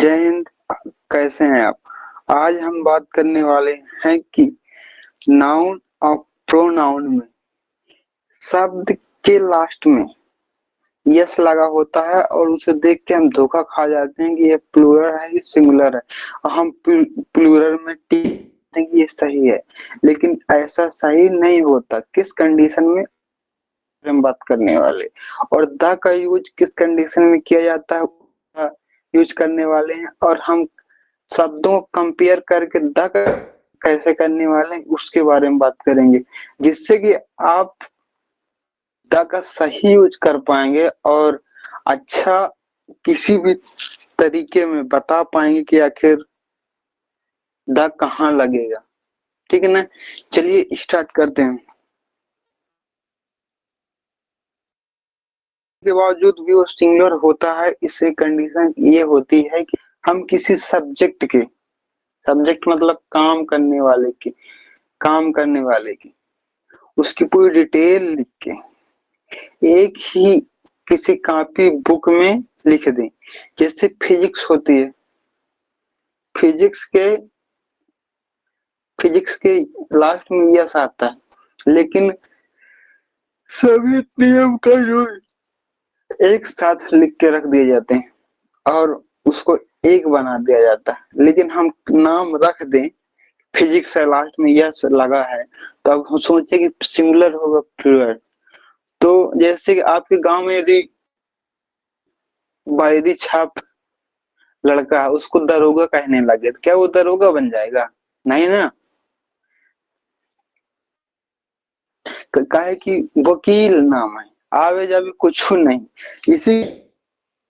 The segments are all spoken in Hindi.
जय हिंद। कैसे हैं आप? आज हम बात करने वाले हैं कि नाउन और प्रोनाउन में शब्द के लास्ट में यस लगा होता है और उसे देख के हम धोखा खा जाते हैं कि ये प्लूरल है कि सिंगुलर है, और हम प्लूरल में टी कि ये सही है, लेकिन ऐसा सही नहीं होता। किस कंडीशन में हम बात करने वाले, और द का यूज किस कंडीशन में किया जाता है यूज करने वाले हैं, और हम शब्दों को कंपेयर करके द कैसे करने वाले हैं उसके बारे में बात करेंगे, जिससे कि आप द का सही यूज कर पाएंगे और अच्छा किसी भी तरीके में बता पाएंगे कि आखिर द कहाँ लगेगा। ठीक है ना? चलिए स्टार्ट करते हैं। के बावजूद भी वो सिंगुलर होता है, इससे कंडीशन ये होती है कि हम किसी सब्जेक्ट मतलब काम करने वाले की उसकी पूरी डिटेल लिख के एक ही किसी कॉपी बुक में लिख दें। जैसे फिजिक्स होती है, फिजिक्स के फिजिक्स के लास्ट में यस आता है, लेकिन सभी नियम का जो एक साथ लिख के रख दिए जाते हैं और उसको एक बना दिया जाता है, लेकिन हम नाम रख दें फिजिक्स है, लास्ट में यस लगा है, तो अब हम सोचे कि सिंगुलर होगा प्लूरल। तो जैसे कि आपके गांव में यदि बायदी छाप लड़का है, उसको दरोगा कहने लगे, तो क्या वो दरोगा बन जाएगा? नहीं ना। काहे कि वकील नाम है, आवे जावे कुछ नहीं। इसी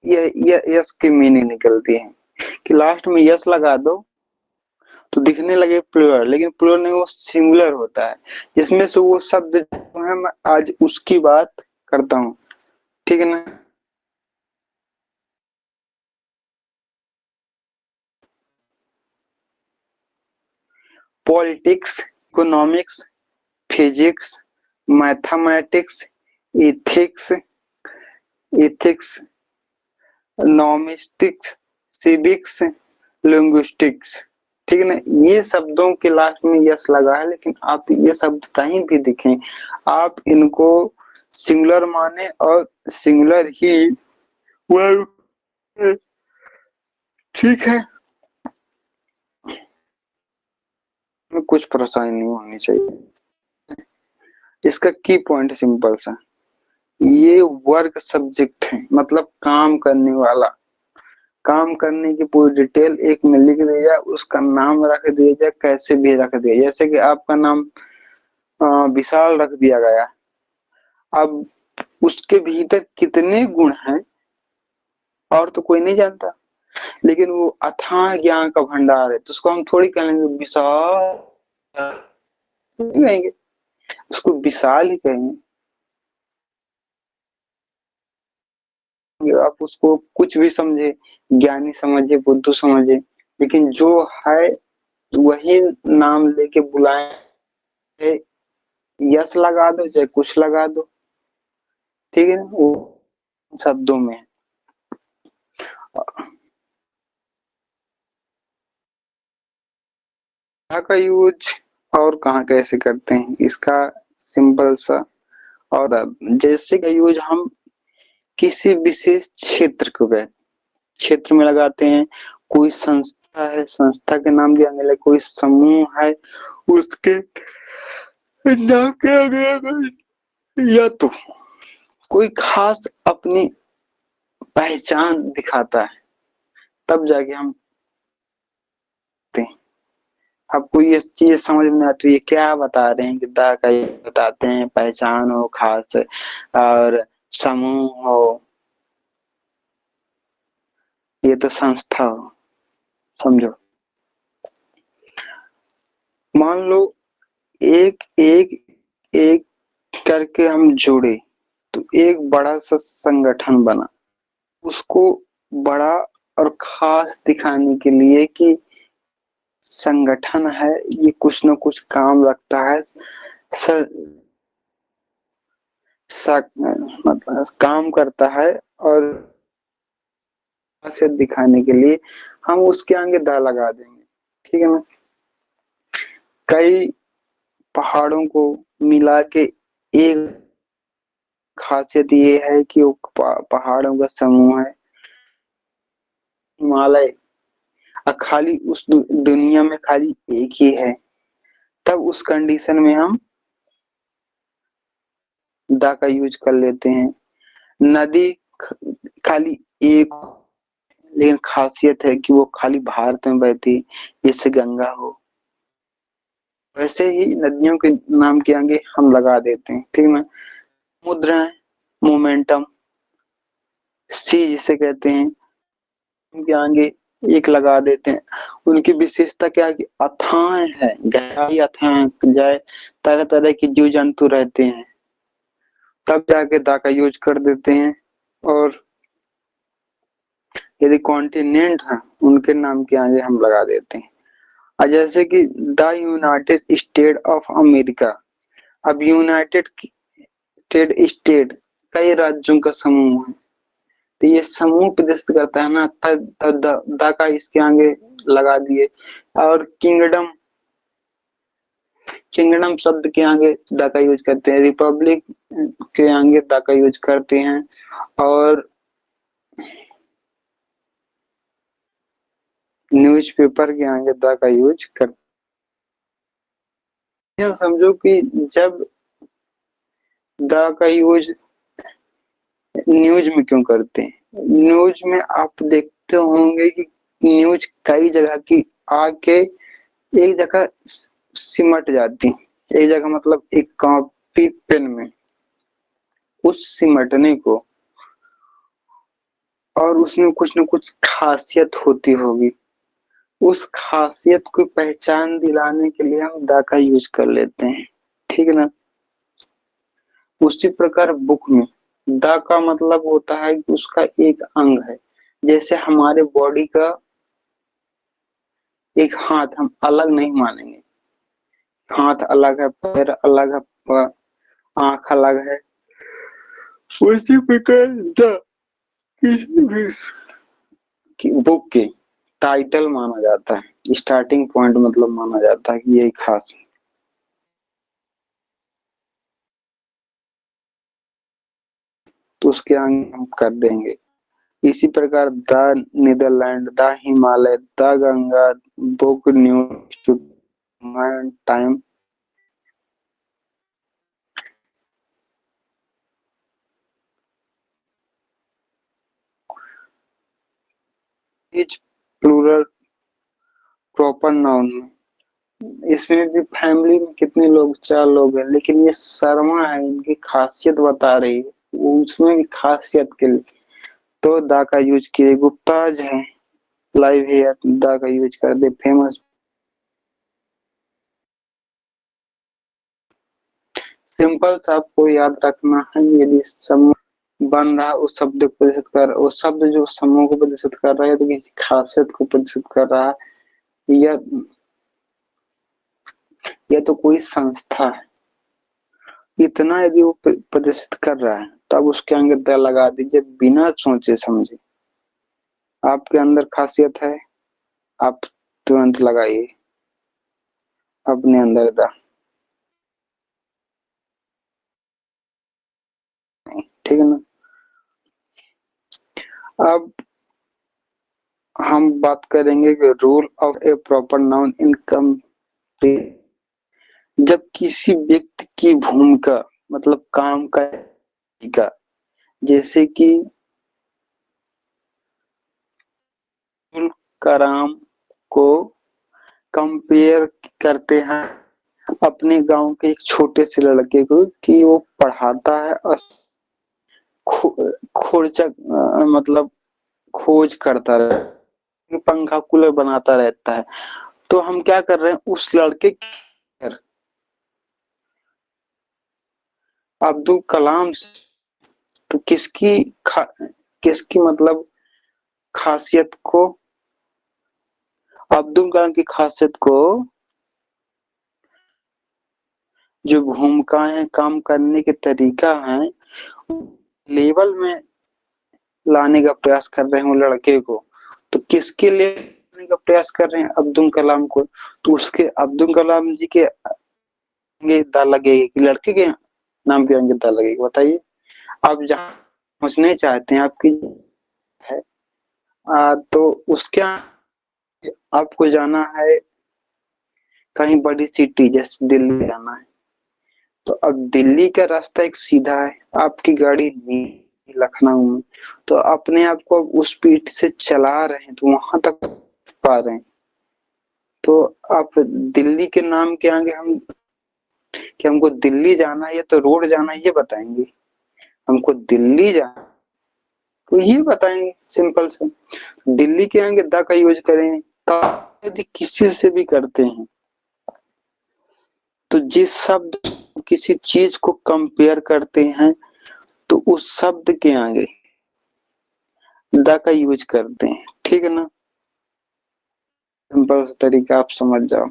ये यस की मीनिंग निकलती है कि लास्ट में यस लगा दो तो दिखने लगे प्लूरल, लेकिन प्लूरल नहीं, वो सिंगुलर होता है, जिसमें से वो शब्द जो है मैं आज उसकी बात करता हूँ। ठीक है ना? Politics, economics, physics, mathematics, ethics ethics नॉमिस्टिक्स, सिविक्स, लिंग्विस्टिक्स। ठीक है ना? ये शब्दों के लास्ट में यस लगा है, लेकिन आप ये शब्द कहीं भी दिखें, आप इनको सिंगुलर माने और सिंगुलर ही वर्ब। ठीक है, में कुछ परेशानी नहीं होनी चाहिए। इसका की पॉइंट सिंपल सा, ये वर्क सब्जेक्ट है, मतलब काम करने वाला। काम करने की पूरी डिटेल एक में लिख दी जाए, उसका नाम रख दिया जाए, कैसे भी रख दिया, जैसे कि आपका नाम विशाल रख दिया गया। अब उसके भीतर कितने गुण हैं और तो कोई नहीं जानता, लेकिन वो अथाह ज्ञान का भंडार है, तो उसको हम थोड़ी कहेंगे विशाल, नहीं कहेंगे, उसको विशाल ही कहेंगे। आप उसको कुछ भी समझे, ज्ञानी समझे, बुद्धू समझे, लेकिन जो है वही नाम लेके बुलाए, यस लगा दो चाहे कुछ लगा दो। ठीक है, वो शब्दों में का यूज और कहाँ कैसे करते हैं इसका सिंपल सा। और जैसे का यूज हम किसी विशेष क्षेत्र में लगाते हैं। कोई संस्था है, संस्था के नाम दिया गया, कोई समूह है उसके नाम के आगे, या तो कोई खास अपनी पहचान दिखाता है, तब जाके हम देखते हैं। आपको ये चीज समझ में आती है, ये क्या बता रहे हैं कि दा का ये बताते हैं पहचान हो खास और समूह हो, ये तो संस्था हो। समझो, मान लो एक एक एक करके हम जुड़े तो एक बड़ा सा संगठन बना। उसको बड़ा और खास दिखाने के लिए कि संगठन है, ये कुछ न कुछ काम रखता है, स, स, मतलब काम करता है और खासियत दिखाने के लिए हम उसके आगे दा लगा देंगे। ठीक है ना। कई पहाड़ों को मिला के एक खासियत ये है कि वो पहाड़ों का समूह है हिमालय। और खाली उस दुनिया में खाली एक ही है। तब उस कंडीशन में हम दा का यूज कर लेते हैं। नदी खाली एक, लेकिन खासियत है कि वो खाली भारत में बहती, जैसे गंगा हो। वैसे ही नदियों के नाम के आगे हम लगा देते हैं। ठीक है। समुद्र है, मोमेंटम, सी जिसे कहते हैं, उनके आगे एक लगा देते हैं। उनकी विशेषता क्या है कि अथाह है, गहराई अथाह है, जाए तरह तरह के जीव जंतु रहते हैं। तब जाके दा का यूज कर देते हैं। और यदि कॉन्टिनेंट है, उनके नाम के आगे हम लगा देते हैं। और जैसे कि the United state of America. अब यूनाइटेड स्टेट कई राज्यों का समूह है। तो ये समूह प्रदर्शित करता है ना, द का इसके आगे लगा दिए। और किंगडम, किंगडम शब्द के आगे द का यूज करते हैं। रिपब्लिक के आगे द का यूज करते हैं। और न्यूज़पेपर के आगे द का यूज करते हैं। समझो कि जब द का यूज न्यूज में क्यों करते हैं। न्यूज में आप देखते होंगे कि न्यूज कई जगह की आके एक जगह सिमट जाती है। एक जगह मतलब एक कॉपी पेन में उस सिमटने को, और उसमें कुछ न कुछ खासियत होती होगी। उस खासियत को पहचान दिलाने के लिए हम द का यूज कर लेते हैं। ठीक है ना। उसी प्रकार बुक में द का मतलब होता है कि उसका एक अंग है। जैसे हमारे बॉडी का एक हाथ हम अलग नहीं मानेंगे। हाथ अलग है, पैर अलग है, आंख अलग है। उसी प्रकार द किसी भी बुक के टाइटल माना जाता है, स्टार्टिंग पॉइंट मतलब माना जाता है कि ये खास। तो उसके आगे हम कर देंगे। इसी प्रकार the Netherlands, the Himalaya, the Ganga, book, news, time, each plural proper noun में। इसमें भी फैमिली में कितने लोग, 4 लोग हैं, लेकिन ये शर्मा है, इनकी खासियत बता रही है। उसमें भी खासियत के लिए तो दा का यूज किए। गुप्ताज है, लाइव हेयर, दा का यूज कर दे। फेमस, सिंपल सा आपको याद रखना है। यदि समूह बन रहा है, उस शब्द को प्रदर्शित कर, वो शब्द जो समूह को प्रदर्शित कर रहा है तो किसी खासियत को प्रदर्शित कर रहा है, या तो कोई संस्था है। इतना यदि वो प्रदर्शित कर रहा है तब उसके आगे द लगा दीजिए, बिना सोचे समझे। आपके अंदर खासियत है, आप तुरंत लगाइए अपने अंदर द। ठीक है ना। अब हम बात करेंगे कि rule of a proper noun इन कम। जब किसी व्यक्ति की भूमिका मतलब काम का तरीका, जैसे कि अब्दुल कलाम को कंपेयर करते हैं अपने गांव के एक छोटे से लड़के को कि वो पढ़ाता है और खो, खोज मतलब खोज करता रहता है, पंखा कूलर बनाता रहता है। तो हम क्या कर रहे हैं उस लड़के की, अब्दुल कलाम तो किसकी मतलब खासियत को, अब्दुल कलाम की खासियत को, जो भूमिका है, काम करने के तरीका है, लेवल में लाने का प्रयास कर रहे हैं वो लड़के को, तो किसके लिए लाने का प्रयास कर रहे हैं? अब्दुल कलाम को। तो उसके अब्दुल कलाम जी के आगे दा लगेगी कि लड़के के नाम के आगे दा लगेगी? बताइए। आप जहाँ पहुंचने चाहते हैं आपकी है, तो उसके आपको जाना है कहीं बड़ी सिटी, जैसे दिल्ली जाना है, तो अब दिल्ली का रास्ता एक सीधा है, आपकी गाड़ी लखनऊ में, तो अपने आप को अब उस स्पीड से चला रहे हैं तो वहां तक पा रहे हैं। तो आप दिल्ली के नाम के आगे हम कि हमको दिल्ली जाना है या तो रोड जाना है ये बताएंगे? हमको दिल्ली जाना तो ये बताएंगे सिंपल से। दिल्ली के आगे द का यूज करें तो यदि किसी से भी करते हैं तो जिस शब्द किसी चीज को कंपेयर करते हैं तो उस शब्द के आगे द का यूज करते हैं, ठीक है ना? सिंपल सा तरीका, आप समझ जाओ।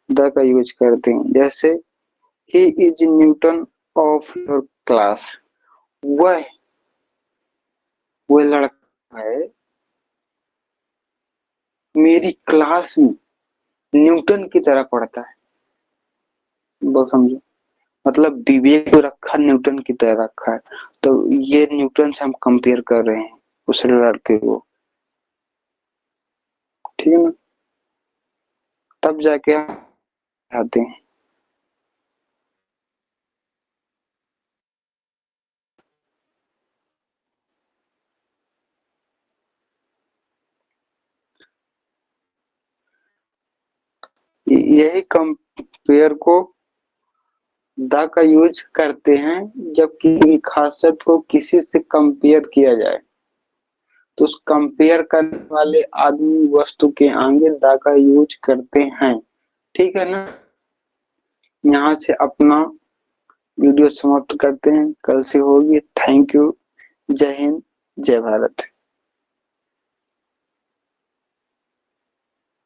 द का यूज करते हैं, जैसे he is Newton of your class. वह लड़का है मेरी क्लास में न्यूटन की तरह पढ़ता है। बहुत समझो, मतलब विवेक को रखा न्यूटन की तरह रखा है, तो ये न्यूटन से हम कंपेयर कर रहे हैं उस लड़के को, ठीक है ना? तब जाके हम आते हैं। यही कंपेयर को द का यूज करते हैं जब किसी खासियत को किसी से कंपेयर किया जाए, तो उस कंपेयर करने वाले आदमी वस्तु के आगे द का यूज करते हैं, ठीक है ना? यहाँ से अपना वीडियो समाप्त करते हैं, कल से होगी। Thank you. जय हिंद, जय भारत।